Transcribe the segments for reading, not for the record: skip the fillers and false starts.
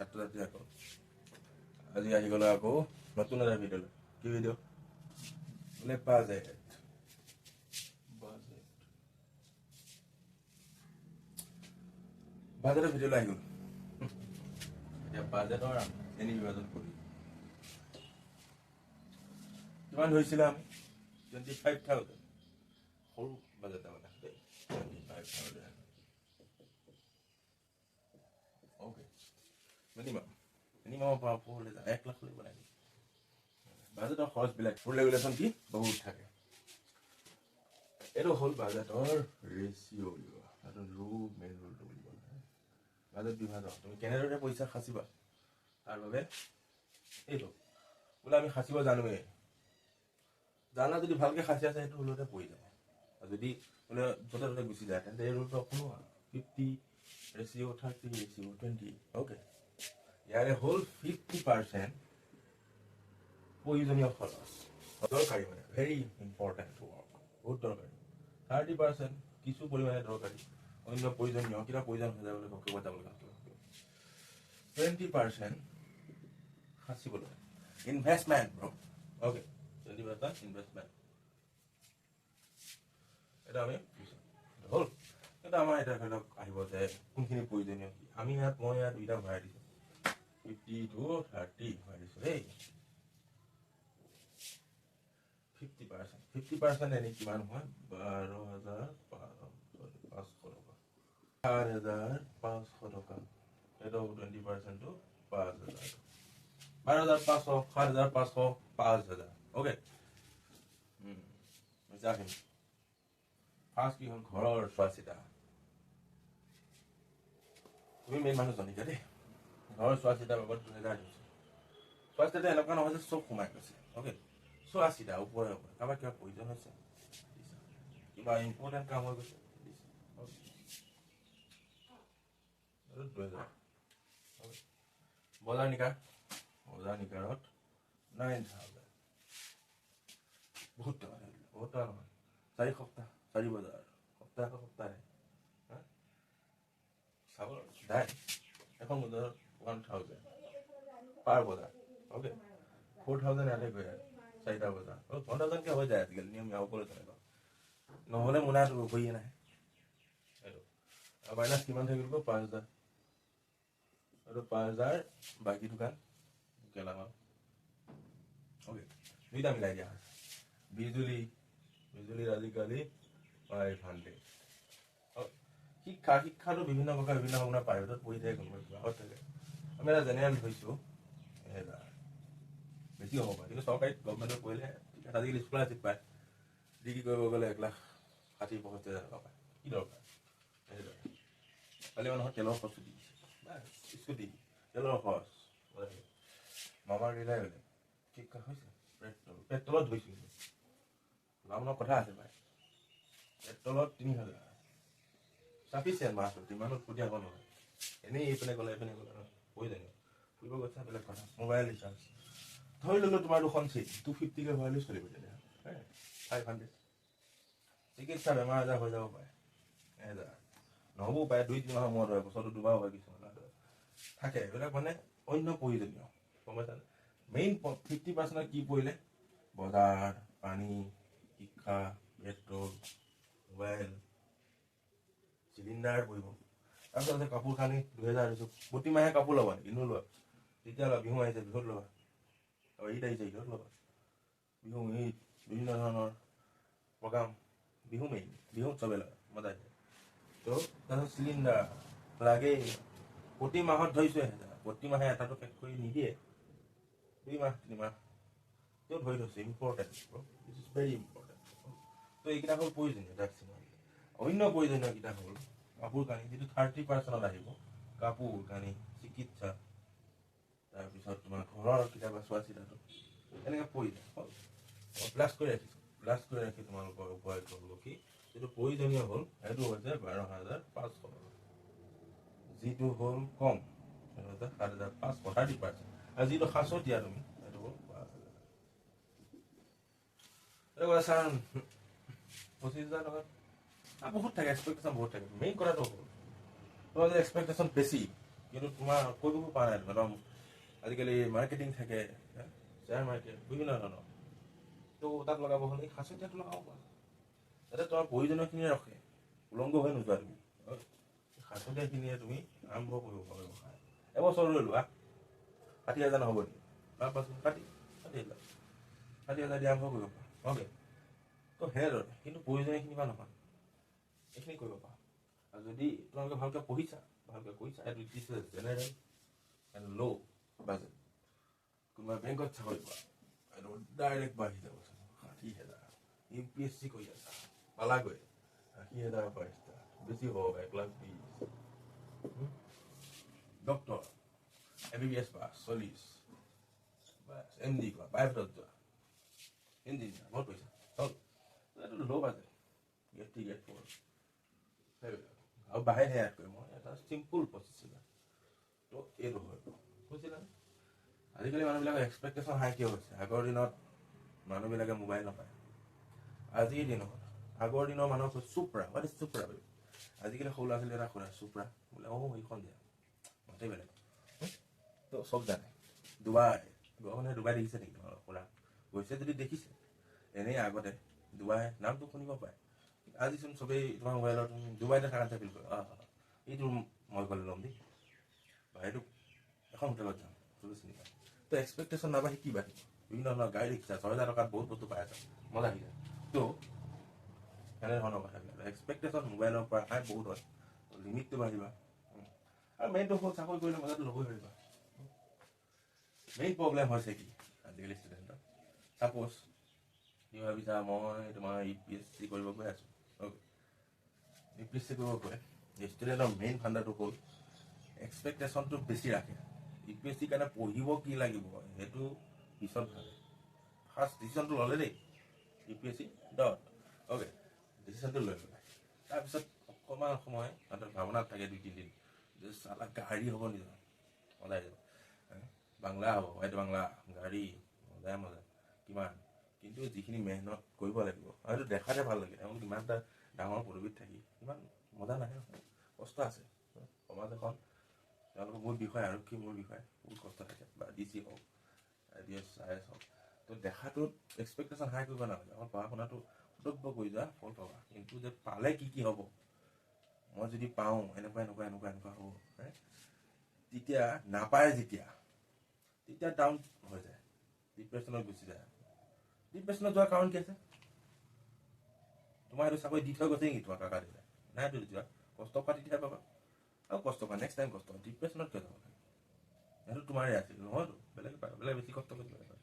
ছাত্ৰ-ছাত্ৰী আকৌ আজি আহি গ'লো আকৌ নতুন এটা ভিডিঅ'। কি ভিডিঅ'? বোলে বাজেট বাজেটৰ ভিডিঅ'লৈ আহি গ'ল। এতিয়া বাজেটৰ শ্ৰেণী বিভাজন কৰি কিমান ধৰিছিলে আমি 25,000 সৰু বাজেট মানে 25,000 অ'কে মিনিমামৰ পৰা ওপৰলৈ যায় 1 লাখ লৈ বনাই দিম। বাজেটৰ খৰচবিলাক ফুল ৰেগুলেশ্যন কি বহুত থাকে। এইটো হ'ল বাজেটৰ ৰেচিঅ' এইটো মেইন ৰুলটো বুলি ক'লে বাজেট বিভাজন তুমি কেনেদৰে পইচা সাঁচিবা তাৰ বাবে এইটো বোলে আমি সাঁচিব জানোৱেই, জানা যদি ভালকৈ সাঁচি আছে সেইটো ৰুলতে পৰি যাব। আৰু যদি বোলে য'তে ত'তে গুচি যায় তেন্তে এই ৰুলটো অকণো 50 ৰেচিঅ' 30 ৰেচিঅ' 20 অ'কে। ইয়াৰে হ'ল 50% প্ৰয়োজনীয় খৰচ দৰকাৰী মানে ভেৰি ইম্পৰ্টেণ্ট ৱৰ্ক বহুত দৰকাৰী। 30% কিছু পৰিমাণে দৰকাৰী অন্য প্ৰয়োজনীয় কিবা প্ৰয়োজন হৈ যায় বোলে ঘৰকে বজাবলৈ 20% সাঁচিবলৈ ইনভেষ্টমেণ্ট অ'কে 20% ইনভেষ্টমেণ্ট। এটা আমি হ'ল এটা আমাৰ এতিয়া ধৰি লওক আহিব যে কোনখিনি প্ৰয়োজনীয় কি আমি মই ইয়াত দুইটা ভৰাই দিছোঁ 50 to 30 ভৰাই দিছোঁ দেই। 50% এনে কিমান হয় 12,500 টকা 8,500 টকা। এইটো 20% টো 5,000 12,500 7,500 5,000 অ'কে। ফাৰ্ষ্ট কি হ'ল ঘৰৰ চোৱা চিতা। তুমি মেইন মানুহ জানিছা দেই ঘৰৰ চোৱা চিতাৰ বাবদ 2,000 দিছোঁ। চোৱা চিতাটো এনেকুৱা নহয় যে চব সোমাই গৈছে অ'কে। চোৱা চিতা ওপৰে ওপৰে কাৰোবাৰ কিবা প্ৰয়োজন হৈছে কিবা ইম্পৰ্টেণ্ট কাম হৈ গৈছে 2,000 বজাৰ নিকাৰত 9,000 বহুত টকা নহয় 4 সপ্তাহ 4 বজাৰ সপ্তাহে চাব দাই এখন বজাৰত 1,000 পাৰ বজাৰ অ'কে 4,000 ইয়াতে গৈ আৰু 4টা বজাৰ 1,000কে হৈ যায় আজিকালি নিয়ম সকলো তেনেকুৱা নহ'লে মোনাটো ঘূৰিয়ে নাহে। এইটো মাইনাছ কিমান থাকি গ'ল 5,000 আৰু 5,000 বাকী দোকান গেলামাল অ'কে দুইটা মিলাই দিয়া হয়। বিজুলীৰ আজিকালি 500 শিক্ষাটো বিভিন্ন প্ৰকাৰ বিভিন্ন আপোনাৰ প্ৰাইভেটত পঢ়ি থাকে কোনোবা কিবাহত থাকে আমি এটা জেনেৰেল ধৰিছোঁ 1,000 বেছি হ'ব পাৰে কিন্তু চৰকাৰী গভৰ্ণমেণ্টত পঢ়িলে আজিকালি স্কলাৰশ্বিপ পায় ডিগ্ৰী কৰিব গ'লে 1,60,65,000 টকা পায় কি দৰকাৰ খালি মানুহৰ তেলৰ খৰচটো দি দিছে স্কুটি তেলৰ খৰচ মামাৰ ৰিলাই বেলেগ শিক্ষা হৈছে পেট্ৰলত ধৰিছোঁ লাভৰ কথা আছে পাই পেট্ৰলত 3,000 চাফিচিয়েণ্ট মাহটো ইমানত পঠিয়াব নহয় এনেই এইপিনে গ'লে প্ৰয়োজনীয় ফুৰিব গৈছা বেলেগ কথা। মোবাইল ৰিচাৰ্জ ধৰি ল'লোঁ তোমাৰ 2খন চিট 250কে ভৰাইলৈ চলিব তেতিয়া 500 চিকিৎসা বেমাৰ আজাৰ হৈ যাব পাৰে 1,000 নহ'বও পাৰে 2-3 মাহৰ মূৰত হয় বছৰটো দুবাৰ হয় কিছুমান থাকে এইবিলাক মানে অন্য প্ৰয়োজনীয় গম পাইছানে। মেইন 50% কি পৰিলে বজাৰ পানী শিক্ষা পেট্ৰল মোবাইল চিলিণ্ডাৰ পৰিব। তাৰপিছত আছে কাপোৰ কানি 2,000 দিছোঁ প্ৰতিমাহে কাপোৰ ল'বা কিনো লোৱা তেতিয়া লোৱা বিহু আহিছে বিহুত ল'বা আৰু ঈদ আহিছে ঈদত ল'বা বিহু ঈদ বিভিন্ন ধৰণৰ প্ৰগ্ৰাম বিহু মেইন বিহুত চবে লয় মজা আহিছে তো তাৰপিছত চিলিণ্ডাৰ লাগেই প্ৰতি মাহত ধৰিছোঁ 1,000 প্ৰতিমাহে এটাটো শেষ কৰি নিদিয়ে 2 মাহ 3 মাহ তেওঁ ধৰি থৈছে important this is very important. তো এইকেইটা হ'ল প্ৰয়োজনীয় অন্য প্ৰয়োজনীয় কেইটা হ'ল কাপোৰ কানি যিটো 30% আহিব কাপোৰ কানি চিকিৎসা তাৰপিছত তোমাৰ ঘৰৰ কেতিয়াবা চোৱা চিতাটো এনেকৈ প্ৰয়োজন হ'ল প্লাছ কৰি ৰাখি তোমালোকৰ উপায় কৰিব কি যিটো প্ৰয়োজনীয় হ'ল সেইটো হৈছে 12,500 যিটো হ'ল কম সেইটো হৈছে 7,500 30% আৰু যিটো সাঁচতীয়া তুমি সেইটো হ'ল 5,000 ছাৰ 25,000 টকা বহুত থাকে এক্সপেক্টেশ্যন বহুত থাকে মেইন কথাটো হ'ল তোমাৰ যদি এক্সপেক্টেশ্যন বেছি কিন্তু তোমাৰ কৰিব পৰা নাই একদম আজিকালি মাৰ্কেটিং থাকে শ্বেয়াৰ মাৰ্কেট বিভিন্ন ধৰণৰ তো তাত লগাব হ'লে সাঁচতীয়াটো লগাব পাৰা যাতে তোমাৰ প্ৰয়োজনীয়খিনি ৰখে উলংঘ হৈ নোযোৱা তুমি সাঁচতীয়াখিনিয়ে তুমি আৰম্ভ কৰিব পাৰা ব্যৱসায় এবছৰ লৈ লোৱা 60,000 নহ'ব নেকি তাৰপাছত 60,000 দি আৰম্ভ কৰিব পাৰা অ'কে তো সেনেদৰে কিন্তু প্ৰয়োজনীয়খিনি বা নহয় এইখিনি কৰিব পাৰা আৰু যদি তোমালোকে ভালকৈ পঢ়িছা ভালকৈ কৈছা এইটো দিছ জেনেৰেল এণ্ড ল' বাজেট কোনোবা বেংকত চাকৰি কৰা এইটো ডাইৰেক্ট বাঢ়ি যাব 60,000 UPSC কৰি আছা পালাগৈ 60,000 পাইছা বেছি হ'ব 1,20,000 ডক্টৰ MBBS পাছ 40 MD কৰা প্ৰাইভেটত যোৱা ইঞ্জিনিয়াৰ বহুত পইচা হ'ল এইটো ল' বাজেট গেট 3 গেট 4 সেইবিলাক আৰু বাহে এড কৰিম মই এটা চিম্পুল প্ৰচেছ তো এইটো হয় বুজিলানে আজিকালি মানুহবিলাকৰ এক্সপেক্টেশ্যন হাই কিয় হৈছে আগৰ দিনত মানুহবিলাকে মোবাইল নাপায় আজিৰ দিনত আগৰ দিনৰ মানুহক চুপ্ৰা হোৱাট ইজ চুপ্ৰা আজিকালি সৰু ল'ৰা ছোৱালী এটা সুধা চুপ্ৰা বোলে এইখন দিয়া মতে বেলেগ তো চব জানে ডুবাই গভৰ্ণৰে ডুবাই দেখিছে নেকি তোমালোক সুধা গৈছে যদি দেখিছে এনেই আগতে ডুবাই নামটো শুনিব পাৰে আজিচোন চবেই তোমাৰ মোবাইলত ডুবাইতে থাকা ফিল কৰে এইটো মই গ'লে ল'ম দেই বা এইটো এখন হোটেলত যাম চবেই চিনি পায় তো এক্সপেক্টেশ্যন নাবাঢ়ি কি বাঢ়িব বিভিন্ন ধৰণৰ গাড়ী দেখিছা 6,000 টকাত বহুত বস্তু পাই আছে মজা আহি যায় তো এনেধৰণৰ কথাবিলাক এক্সপেক্টেশ্যন মোবাইলৰ পৰা হাই বহুত হয় লিমিটটো বাঢ়িবা আৰু মেইনটো হ'ল চাকৰি কৰিলে মজাটো ল'বই পাৰিবা মেইন প্ৰব্লেম হৈছে কি আজিকালি ষ্টুডেণ্টৰ চাপ'জ তুমি ভাবিছা মই তোমাৰ UPSC কৰিব গৈ আছোঁ অ'কে UPSC কৰিব গৈ ষ্টুডেণ্টৰ মেইন ফাণ্ডাটো হ'ল এক্সপেক্টেশ্যনটো বেছি ৰাখে UPSC কাৰণে পঢ়িব কি লাগিব সেইটো পিছত ভাবে ফাৰ্ষ্ট ডিচিশ্যনটো ল'লে দেই UPSC অ'কে ডিচিশ্যনটো লৈ ল'লে তাৰপিছত অকণমান সময় সিহঁতৰ ভাৱনাত থাকে 2-3 দিন যে চালা গাড়ী হ'ব নিজৰ মজাই যাব বাংলা হ'ব হয়তো বাংলা গাড়ী মজাই মজা কিমান কিন্তু যিখিনি মেহনত কৰিব লাগিব আৰু সেইটো দেখাতে ভাল লাগে তেওঁলোক ইমান এটা ডাঙৰ পদবীত থাকি ইমান মজা নাহে কষ্ট আছে সমাজ এখন তেওঁলোকৰ মূল বিষয় আৰক্ষী মূল বিষয় বহুত কষ্ট থাকে বা DC হওক IPS IS হওক তো দেখাটোত এক্সপেক্টেশ্যন হাই কৰিব নালাগে আমাৰ পঢ়া শুনাটো সতৰ্ক কৰি যোৱা ফল পাবা কিন্তু যে পালে কি হ'ব মই যদি পাওঁ এনেকুৱা হ'ব তেতিয়া নাপায় যেতিয়া ডাউন হৈ যায় ডিপ্ৰেশ্যনত গুচি যায় ডিপ্ৰেশ্যনত যোৱাৰ কাৰণ কি আছে তোমাৰ এইটো চাকৰি দি থৈ গৈছে নেকি তোমাৰ কাকা দেউতাই নাই এইটো যোৱা কষ্ট কৰা তেতিয়াহে পাবা আৰু কষ্ট কৰা নেক্সট টাইম কষ্ট কৰা ডিপ্ৰেশ্যনত কিয় যাব লাগে সেইটো তোমাৰে আছিল নহয়তো বেলেগে পায় বেলেগে বেছি কষ্ট কৰিব লাগে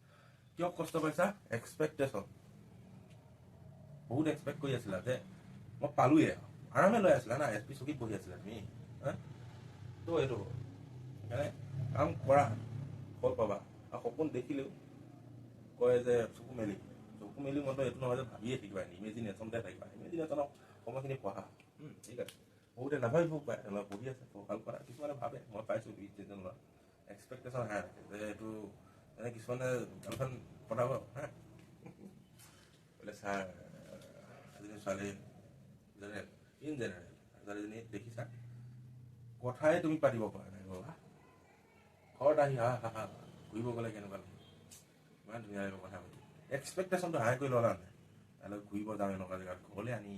কিয় কষ্ট পাইছা এক্সপেক্টেশ্যন বহুত এক্সপেক্ট কৰি আছিলা যে মই পালোঁৱে আৰামে লৈ আছিলা না SP চকীত বহি আছিলা তুমি তো এইটো সেইকাৰণে কাম কৰা ফল পাবা আৰু সপোন দেখিলেও কয় যে চকু মেলি মনটো এইটো নহয় যে ভাবিয়ে থাকিবা ইমেজিনেশ্যনতে থাকিবা ইমেজিনেশ্যনক সময়খিনি পঢ়া ঠিক আছে বহুতে নাভাবিব পাৰে তেওঁলোকে পঢ়ি আছে ভাল কৰা কিছুমানে ভাবে মই পাইছোঁ ল'ৰা এক্সপেক্টেশ্যন হাই ৰাখে যে এইটো এনে কিছুমানে গাৰ্লফ্ৰেণ্ড পঠাব বোলে ছাৰ এজনী ছোৱালী ইন জেনেৰেল ছোৱালীজনী দেখিছা কথাই তুমি পাতিব পৰা নাই বাবা ঘৰত আহি হা ঘূৰিব গ'লে কেনেকুৱা লাগে ইমান ধুনীয়াকৈ কথা পাতি এক্সপেক্টেশ্যনটো হাই কৰি ল'লা নাই তালৈ ঘূৰিব যাওঁ এনেকুৱা জেগাত ঘৰলৈ আনি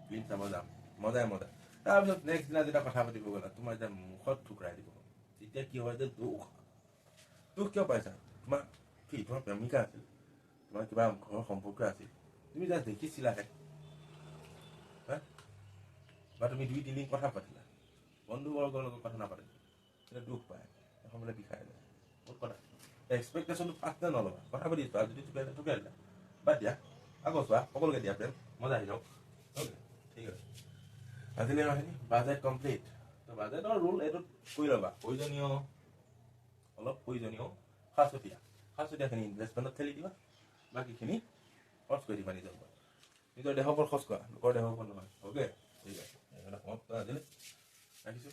ফিল্ম চাব যাম মজাই তাৰপিছত নেক্সট দিনা যেতিয়া কথা পাতিব গ'লা তোমাৰ এতিয়া মুখত ঠুকৰাই দিব তেতিয়া কি হয় যে দুখ কিয় পাইছা তোমাৰ প্ৰেমিকা আছিল তোমাৰ কিবা ঘৰৰ সম্পৰ্ক আছিল তুমি জাষ্ট দেখিছিলাহে বা তুমি 2-3 দিন কথা পাতিলা বন্ধুবৰ্গৰ লগত কথা নাপাতিলা তেতিয়া দুখ পায় এখন বোলে বিষাই যায় বহুত কথা এক্সপেক্টেশ্যনটো ফাৰ্ষ্টে নল'বা কথা পাতি চোৱা যদি ঠুকাই দিলা বাদ দিয়া আকৌ চোৱা সকলোকে দিয়া প্ৰেম মজা আহি যাওক অ'কে ঠিক আছে আজিলৈ নহয়নি বাজেট কমপ্লিট তো বাজেটৰ ৰুল এইটোত কৰি ল'বা অলপ প্ৰয়োজনীয় সাঁচতীয়াখিনি ইনভেষ্টমেণ্টত ঠেলি দিবা বাকীখিনি খৰচ কৰি দিবা নিজৰ দেহৰ ওপৰত খৰচ কৰা লোকৰ দেহৰ ওপৰত নহয় অ'কে ঠিক আছে সমাপ্ত আজিলৈ ৰাখিছোঁ